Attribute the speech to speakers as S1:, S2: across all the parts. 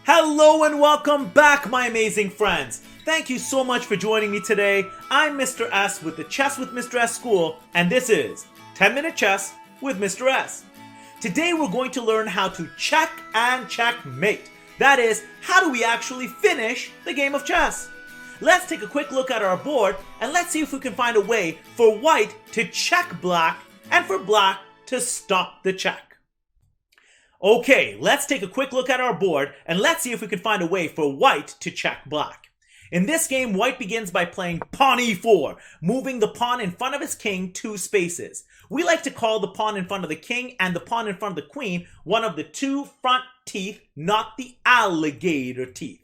S1: Hello and welcome back, my amazing friends. Thank you so much for joining me today. I'm Mr. S with the Chess with Mr. S School, and this is 10-Minute Chess with Mr. S. Today we're going to learn how to check and checkmate. That is, how do we actually finish the game of chess? Let's take a quick look at our board and let's see if we can find a way for white to check black and for black to stop the check. Okay, let's take a quick look at our board and let's see if we can find a way for white to check black. In this game, white begins by playing pawn e4, moving the pawn in front of his king 2 spaces. We like to call the pawn in front of the king and the pawn in front of the queen one of the 2 front teeth, not the alligator teeth.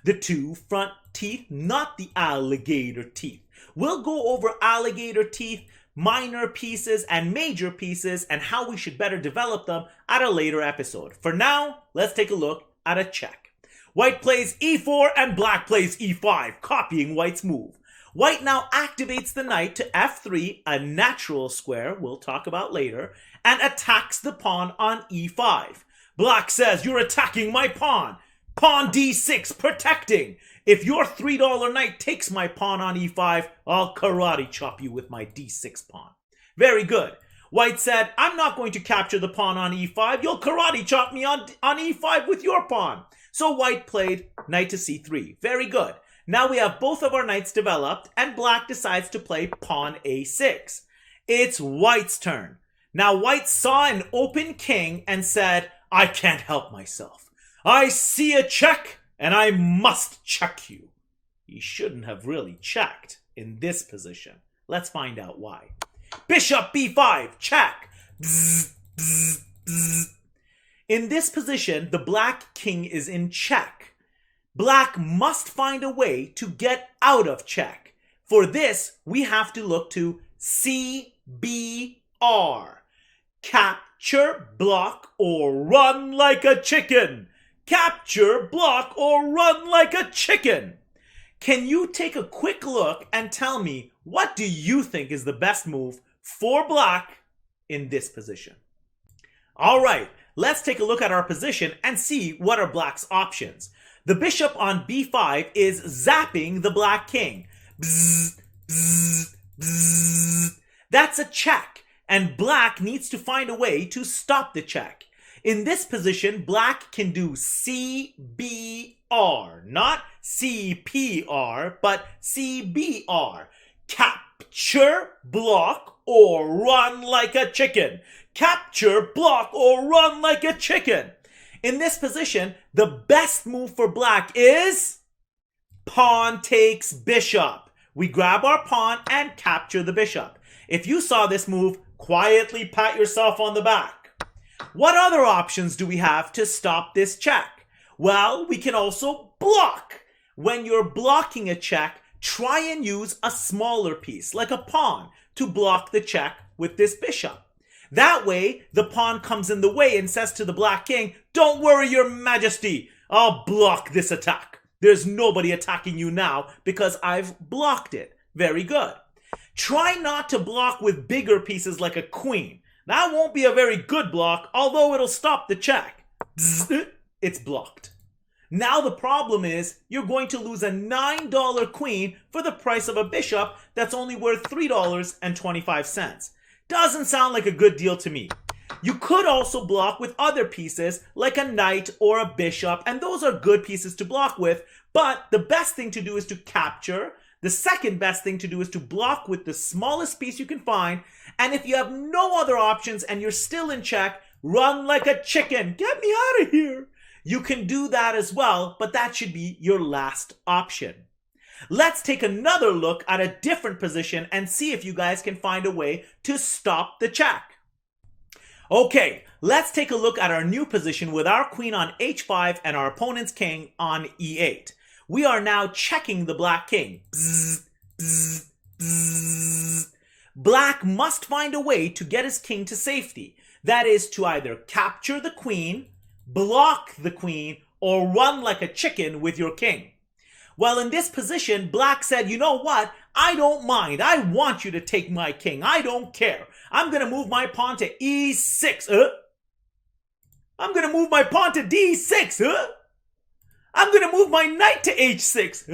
S1: The 2 front teeth, not the alligator teeth. We'll go over alligator teeth, minor pieces, and major pieces, and how we should better develop them at a later episode. For now, let's take a look at a check. White plays e4 and black plays e5, copying white's move. White now activates the knight to f3, a natural square we'll talk about later, and attacks the pawn on e5. Black says, "You're attacking my pawn." Pawn d6, protecting. If your $3 knight takes my pawn on e5, I'll karate chop you with my d6 pawn. Very good. White said, "I'm not going to capture the pawn on e5. You'll karate chop me on e5 with your pawn." So white played knight to c3. Very good. Now we have both of our knights developed, and black decides to play pawn a6. It's white's turn. Now white saw an open king and said, "I can't help myself. I see a check, and I must check you." He shouldn't have really checked in this position. Let's find out why. Bishop b5, check. Bzz, bzz, bzz. In this position, the black king is in check. Black must find a way to get out of check. For this, we have to look to CBR. Capture, block, or run like a chicken. Capture, block, or run like a chicken. Can you take a quick look and tell me, what do you think is the best move for black in this position? All right, let's take a look at our position and see what are black's options. The bishop on b5 is zapping the black king. Bzz, bzz, bzz. That's a check, and black needs to find a way to stop the check. In this position, black can do CBR, not CPR, but CBR. Capture, block, or run like a chicken. Capture, block, or run like a chicken. In this position, the best move for black is pawn takes bishop. We grab our pawn and capture the bishop. If you saw this move, quietly pat yourself on the back. What other options do we have to stop this check? Well, we can also block. When you're blocking a check, try and use a smaller piece, like a pawn, to block the check with this bishop. That way, the pawn comes in the way and says to the black king, "Don't worry, your majesty, I'll block this attack. There's nobody attacking you now because I've blocked it." Very good. Try not to block with bigger pieces like a queen. That won't be a very good block, although it'll stop the check. Bzz, it's blocked. Now the problem is, you're going to lose a $9 queen for the price of a bishop that's only worth $3.25. Doesn't sound like a good deal to me. You could also block with other pieces, like a knight or a bishop, and those are good pieces to block with, but the best thing to do is to capture. The second best thing to do is to block with the smallest piece you can find. And if you have no other options and you're still in check, run like a chicken. Get me out of here. You can do that as well, but that should be your last option. Let's take another look at a different position and see if you guys can find a way to stop the check. Okay, let's take a look at our new position with our queen on h5 and our opponent's king on e8. We are now checking the black king. Bzz, bzz, bzz. Black must find a way to get his king to safety. That is to either capture the queen, block the queen, or run like a chicken with your king. Well, in this position, black said, "You know what? I don't mind. I want you to take my king. I don't care. I'm going to move my pawn to e6. I'm going to move my pawn to d6. I'm going to move my knight to h6.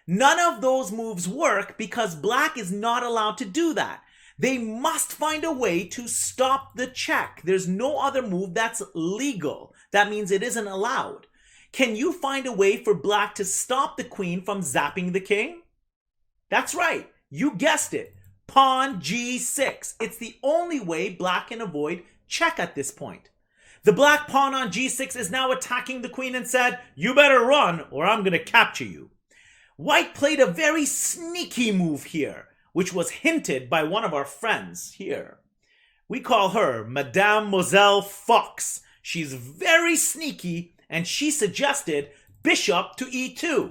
S1: None of those moves work because black is not allowed to do that. They must find a way to stop the check. There's no other move that's legal. That means it isn't allowed. Can you find a way for black to stop the queen from zapping the king? That's right. You guessed it. Pawn g6. It's the only way black can avoid check at this point. The black pawn on g6 is now attacking the queen and said, "You better run or I'm going to capture you." White played a very sneaky move here, which was hinted by one of our friends here. We call her Mademoiselle Fox. She's very sneaky, and she suggested bishop to e2.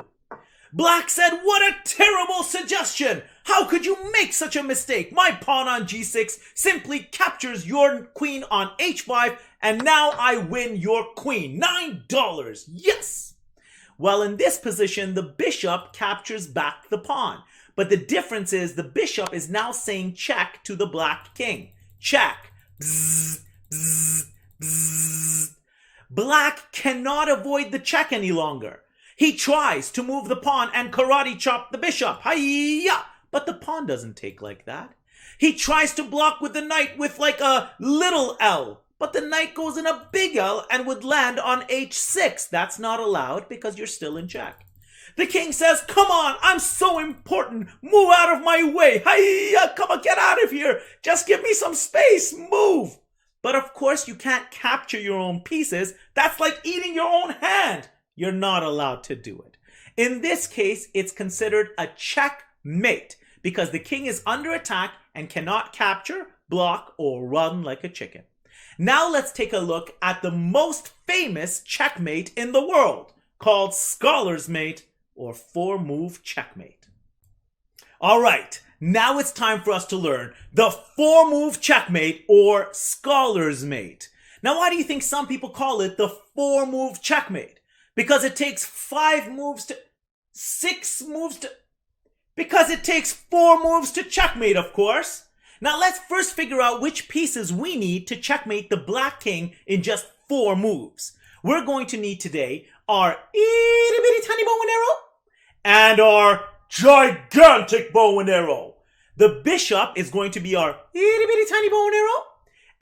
S1: Black said, "What a terrible suggestion! How could you make such a mistake? My pawn on g6 simply captures your queen on h5, and now I win your queen. $9. Yes!" Well, in this position, the bishop captures back the pawn. But the difference is the bishop is now saying check to the black king. Check. Bzz, bzz, bzz. Black cannot avoid the check any longer. He tries to move the pawn and karate chop the bishop. Hi-ya! But the pawn doesn't take like that. He tries to block with the knight with like a little L. But the knight goes in a big L and would land on h6. That's not allowed because you're still in check. The king says, "Come on, I'm so important. Move out of my way. Hiya, come on, get out of here. Just give me some space. Move." But of course, you can't capture your own pieces. That's like eating your own hand. You're not allowed to do it. In this case, it's considered a checkmate because the king is under attack and cannot capture, block, or run like a chicken. Now let's take a look at the most famous checkmate in the world, called Scholar's Mate or four-move checkmate. All right, now it's time for us to learn the four-move checkmate or Scholar's Mate. Now, why do you think some people call it the four-move checkmate? Because it takes 6 moves to... Because it takes 4 moves to checkmate, of course. Now let's first figure out which pieces we need to checkmate the black king in just 4 moves. We're going to need today our itty bitty tiny bow and arrow and our gigantic bow and arrow. The bishop is going to be our itty bitty tiny bow and arrow,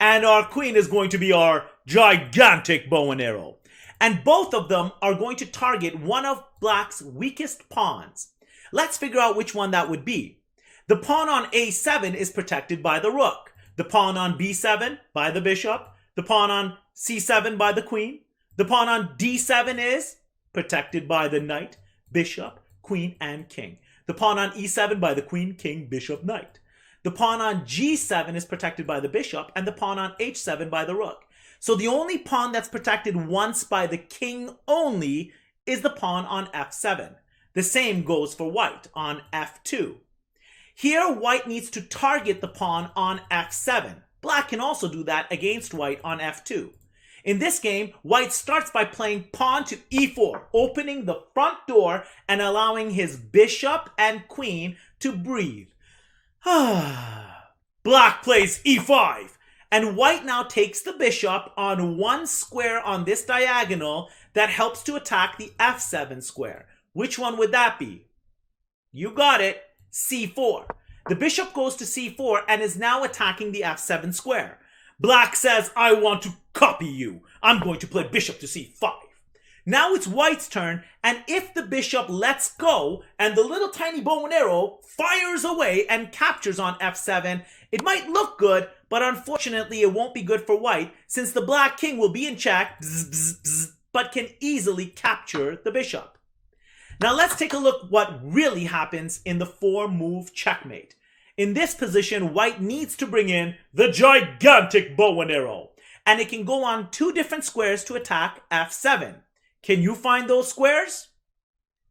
S1: and our queen is going to be our gigantic bow and arrow. And both of them are going to target one of black's weakest pawns. Let's figure out which one that would be. The pawn on a7 is protected by the rook. The pawn on b7 by the bishop. The pawn on c7 by the queen. The pawn on d7 is protected by the knight, bishop, queen, and king. The pawn on e7 by the queen, king, bishop, knight. The pawn on g7 is protected by the bishop, and the pawn on h7 by the rook. So the only pawn that's protected once by the king only is the pawn on f7. The same goes for white on f2. Here, white needs to target the pawn on f7. Black can also do that against white on f2. In this game, white starts by playing pawn to e4, opening the front door and allowing his bishop and queen to breathe. Black plays e5, and white now takes the bishop on one square on this diagonal that helps to attack the f7 square. Which one would that be? You got it. c4. The bishop goes to c4 and is now attacking the f7 square. Black says, "I want to copy you. I'm going to play bishop to c5. Now it's white's turn, and if the bishop lets go and the little tiny bow and arrow fires away and captures on f7, it might look good, but unfortunately it won't be good for white since the black king will be in check, but can easily capture the bishop. Now let's take a look what really happens in the 4-move checkmate. In this position, white needs to bring in the gigantic bow and arrow, and it can go on 2 different squares to attack f7. Can you find those squares?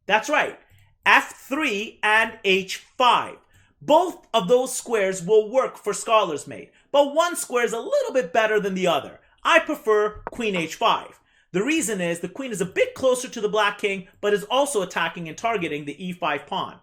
S1: That's right, f3 and h5. Both of those squares will work for Scholar's Mate, but one square is a little bit better than the other. I prefer queen h5. The reason is the queen is a bit closer to the black king, but is also attacking and targeting the e5 pawn.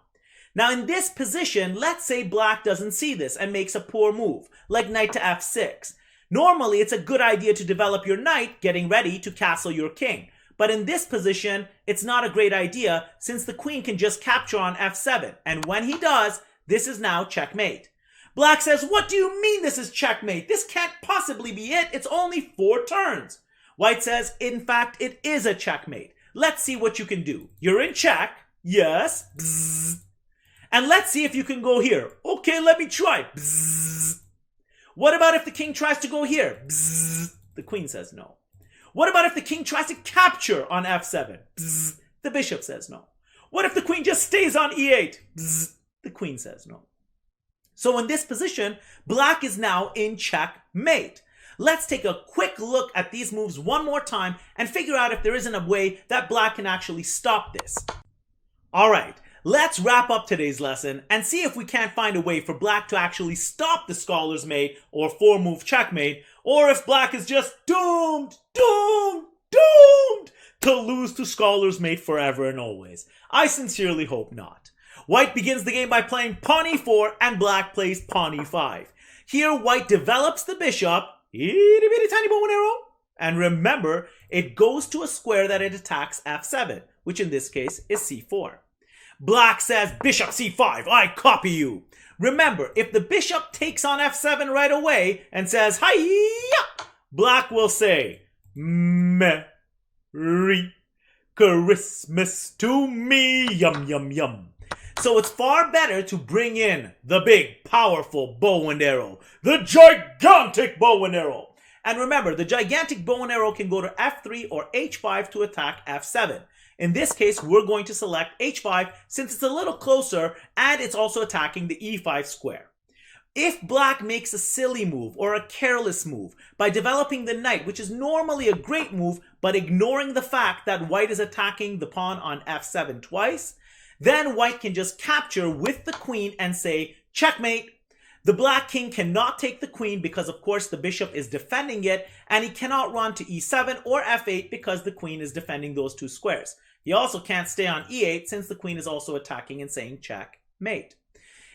S1: Now in this position, let's say black doesn't see this and makes a poor move, like knight to f6. Normally, it's a good idea to develop your knight, getting ready to castle your king. But in this position, it's not a great idea since the queen can just capture on f7. And when he does, this is now checkmate. Black says, what do you mean this is checkmate? This can't possibly be it. It's only 4 turns. White says, in fact, it is a checkmate. Let's see what you can do. You're in check. Yes. Bzzz. And let's see if you can go here. Okay, let me try. Bzzz. What about if the king tries to go here? Bzzz. The queen says no. What about if the king tries to capture on f7? Bzzz. The bishop says no. What if the queen just stays on e8? Bzzz. The queen says no. So in this position, black is now in checkmate. Let's take a quick look at these moves one more time and figure out if there isn't a way that black can actually stop this. Alright, let's wrap up today's lesson and see if we can't find a way for black to actually stop the scholar's mate or 4-move checkmate, or if black is just doomed to lose to scholar's mate forever and always. I sincerely hope not. White begins the game by playing pawn e4 and black plays pawn e5. Here white develops the bishop, itty bitty tiny bow and arrow, and remember, it goes to a square that it attacks f7, which in this case is c4. Black says, bishop c5, I copy you. Remember, if the bishop takes on f7 right away and says, hi-ya, black will say, Merry Christmas to me, yum, yum, yum. So it's far better to bring in the big, powerful bow and arrow, the gigantic bow and arrow. And remember, the gigantic bow and arrow can go to f3 or h5 to attack f7. In this case, we're going to select h5 since it's a little closer and it's also attacking the e5 square. If black makes a silly move or a careless move by developing the knight, which is normally a great move, but ignoring the fact that white is attacking the pawn on f7 twice, then white can just capture with the queen and say, checkmate. The black king cannot take the queen because, of course, the bishop is defending it, and he cannot run to e7 or f8 because the queen is defending those 2 squares. He also can't stay on e8 since the queen is also attacking and saying checkmate.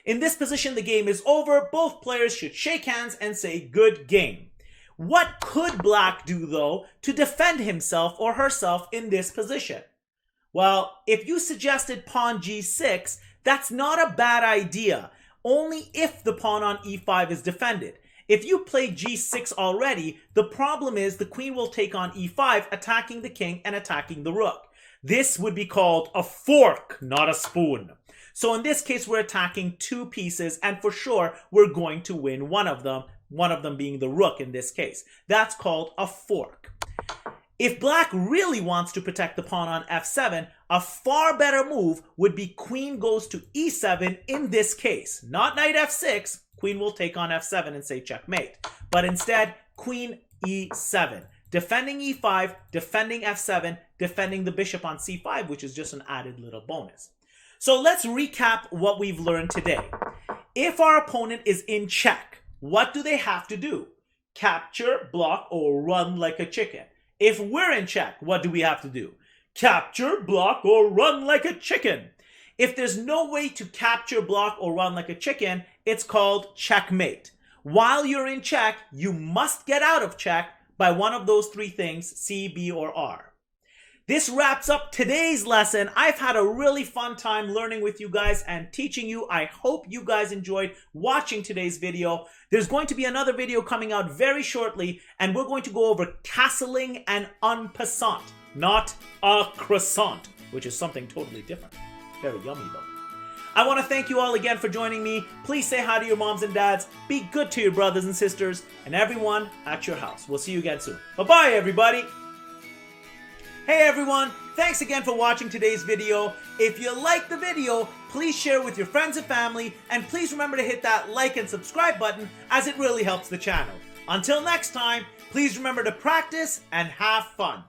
S1: In this position, the game is over. Both players should shake hands and say good game. What could black do, though, to defend himself or herself in this position? Well, if you suggested pawn g6, that's not a bad idea, only if the pawn on e5 is defended. If you play g6 already, the problem is the queen will take on e5, attacking the king and attacking the rook. This would be called a fork, not a spoon. So in this case, we're attacking 2 pieces, and for sure, we're going to win one of them being the rook in this case. That's called a fork. If black really wants to protect the pawn on f7, a far better move would be queen goes to e7 in this case. Not knight f6, queen will take on f7 and say checkmate. But instead, queen e7. Defending e5, defending f7, defending the bishop on c5, which is just an added little bonus. So let's recap what we've learned today. If our opponent is in check, what do they have to do? Capture, block, or run like a chicken. If we're in check, what do we have to do? Capture, block, or run like a chicken. If there's no way to capture, block, or run like a chicken, it's called checkmate. While you're in check, you must get out of check by one of those 3 things, C, B, or R. This wraps up today's lesson. I've had a really fun time learning with you guys and teaching you. I hope you guys enjoyed watching today's video. There's going to be another video coming out very shortly, and we're going to go over castling and en passant, not a croissant, which is something totally different. Very yummy though. I want to thank you all again for joining me. Please say hi to your moms and dads. Be good to your brothers and sisters and everyone at your house. We'll see you again soon. Bye-bye, everybody. Hey everyone, thanks again for watching today's video. If you liked the video, please share with your friends and family, and please remember to hit that like and subscribe button as it really helps the channel. Until next time, please remember to practice and have fun.